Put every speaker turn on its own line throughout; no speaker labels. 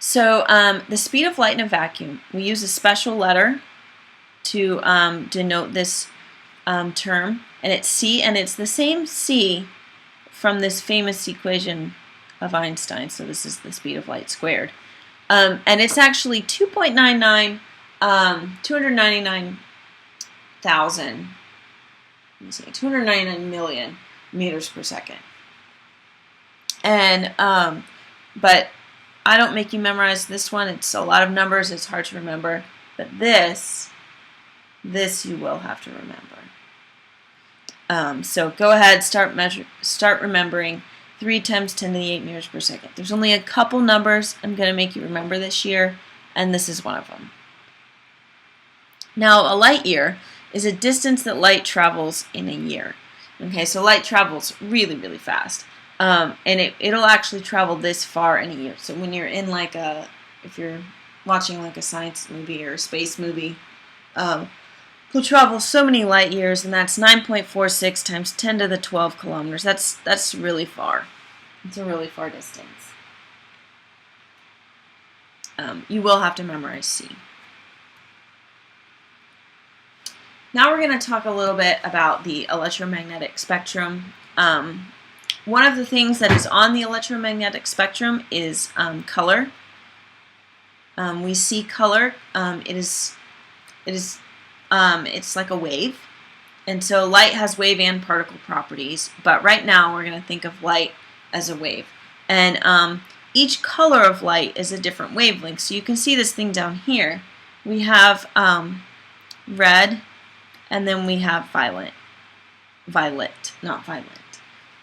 So the speed of light in a vacuum, we use a special letter to denote this term, and it's c, and it's the same c from this famous equation of Einstein. So this is the speed of light squared. And it's actually 299 million meters per second. And but I don't make you memorize this one. It's a lot of numbers. It's hard to remember. But this you will have to remember. So go ahead, start remembering 3 times 10 to the 8 meters per second. There's only a couple numbers I'm going to make you remember this year, and this is one of them. Now, a light year is a distance that light travels in a year. Okay, so light travels really, really fast. And it'll actually travel this far in a year. So when you're in if you're watching like a science movie or a space movie, will travel so many light years, and that's 9.46 times 10 to the 12 kilometers. That's really far. It's a really far distance. You will have to memorize C. Now we're going to talk a little bit about the electromagnetic spectrum. One of the things that is on the electromagnetic spectrum is color. We see color. It's like a wave, and so light has wave and particle properties, but right now we're going to think of light as a wave, and each color of light is a different wavelength. So you can see this thing down here. We have red, and then we have violet, not violet.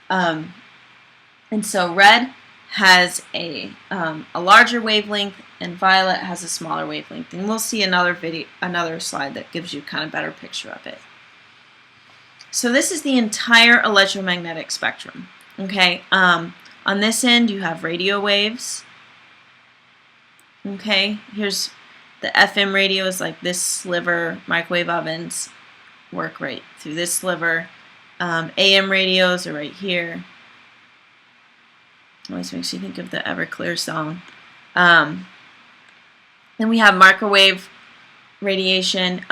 And so red has a larger wavelength, and violet has a smaller wavelength. And we'll see another slide that gives you kind of better picture of it. So this is the entire electromagnetic spectrum. Okay, on this end you have radio waves. Okay, here's the FM radio is like this sliver. Microwave ovens work right through this sliver. AM radios are right here. Always makes you think of the Everclear song. Then we have microwave radiation.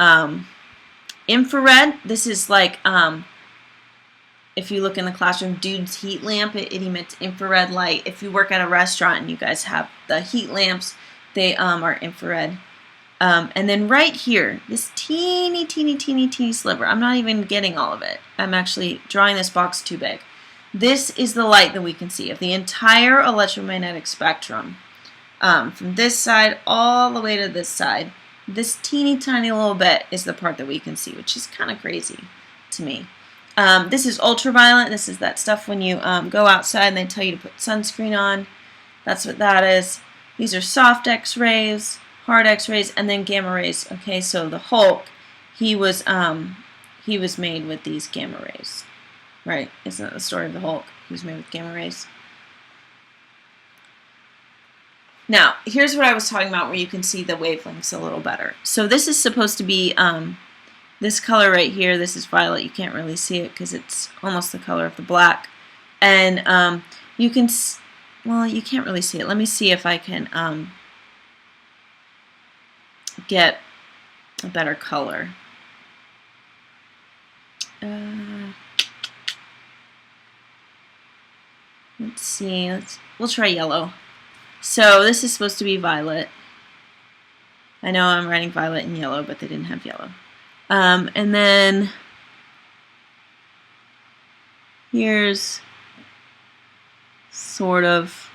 Infrared, this is like, if you look in the classroom, dude's heat lamp, it emits infrared light. If you work at a restaurant and you guys have the heat lamps, they are infrared. And then right here, this teeny sliver, I'm not even getting all of it. I'm actually drawing this box too big. This is the light that we can see of the entire electromagnetic spectrum. From this side all the way to this side, this teeny tiny little bit is the part that we can see, which is kind of crazy to me. This is ultraviolet. This is that stuff when you go outside and they tell you to put sunscreen on. That's what that is. These are soft X-rays, hard X-rays, and then gamma rays. Okay, so the Hulk, he was made with these gamma rays. Right, isn't that the story of the Hulk? He was made with gamma rays. Now, here's what I was talking about where you can see the wavelengths a little better. So this is supposed to be this color right here. This is violet. You can't really see it because it's almost the color of the black. And you can, well, you can't really see it. Let me see if I can get a better color. Let's see. We'll try yellow. So this is supposed to be violet. I know I'm writing violet and yellow, but they didn't have yellow. And then here's sort of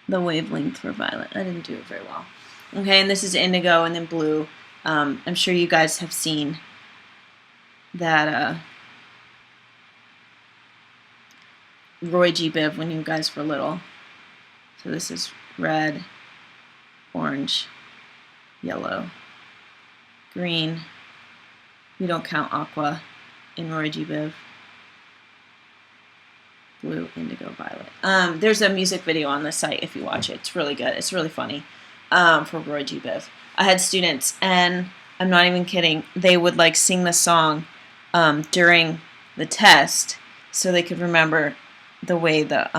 the wavelength for violet. I didn't do it very well. Okay, and this is indigo, and then blue. I'm sure you guys have seen that Roy G. Biv when you guys were little. So this is red, orange, yellow, green. We don't count aqua in Roy G. Biv. Blue, indigo, violet. There's a music video on the site if you watch it. It's really good. It's really funny for Roy G. Biv. I had students, and I'm not even kidding, they would like sing the song during the test so they could remember the way the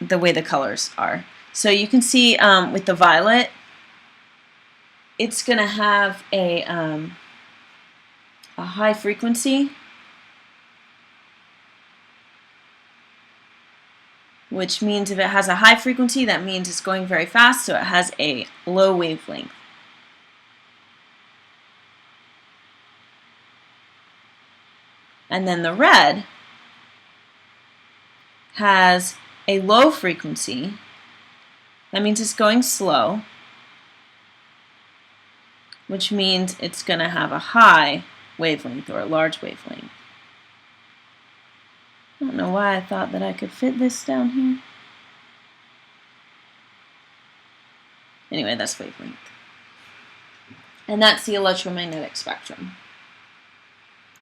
the way the colors are. So you can see with the violet, it's going to have a high frequency, which means if it has a high frequency, that means it's going very fast, so it has a low wavelength. And then the red has a low frequency. That means it's going slow, which means it's going to have a high wavelength or a large wavelength. I don't know why I thought that I could fit this down here. Anyway, that's wavelength. And that's the electromagnetic spectrum.